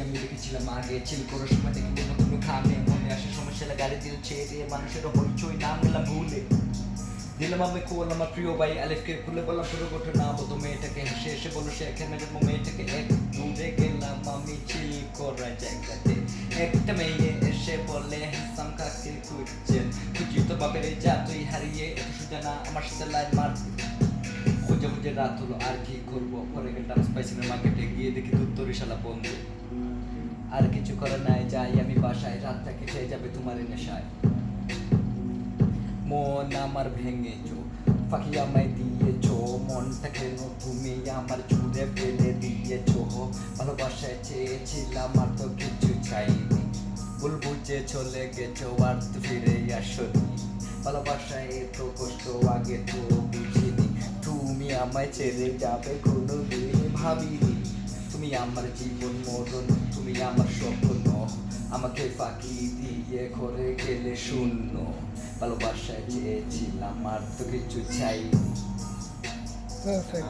আমি দেখেছিলাম আগে চিল করার সময় দেখি কোনো খামে মনে আসে সমস্যা গাড়ি দিল ছেড়ে মানুষের হইচই নাম নিলাম ভুলে দিলাম আমি কোল আমার প্রিয় ভাই আলিফকে খুলে বললাম পুরো ঘটনা বলতো মেয়েটাকে হেসে এসে বলো সে এখানে জন্ম মেয়েটাকে এক দূরে গেলাম আমি চিল করার জায়গাতে একটা মেয়ে এসে বলে হাসাম কাকে খুঁজছেন খুঁজি তো বাপের যা তুই হারিয়ে এত সোজা না আমার সাথে লাইন মারতে খুঁজে খুঁজে রাত হলো আর কি করবো পরে গেলাম স্পাইসিনের মার্কেটে গিয়ে দেখি দুত্তরি শালা বন্ধ আর কিছু করার নাই যাই আমি বাসায় রাতটা কেটে যাবে তোমার নেশায় মন আমার ভেঙেছো ফাঁকি আমায় দিয়েছো মনটা কেন তুমি আমার ছুঁড়ে ফেলে দিয়েছো ভালোবাসায় চেয়েছিলাম আর তো কিছু চাইনি ভুল বুঝে চলে গেছো আর তো ফিরে আসনি ভালোবাসায় এত কষ্ট আগে তো বুঝিনি তুমি আমায় ছেড়ে যাবে কোনো দিন ভাবিনি তুমি আমার জীবন মরণ তুমি আমার স্বপ্ন আমাকে ফাঁকি দিয়ে করে গেলে শূন্য ভালোবাসায় চেয়েছিলাম আর তো কিছু চাই Perfect.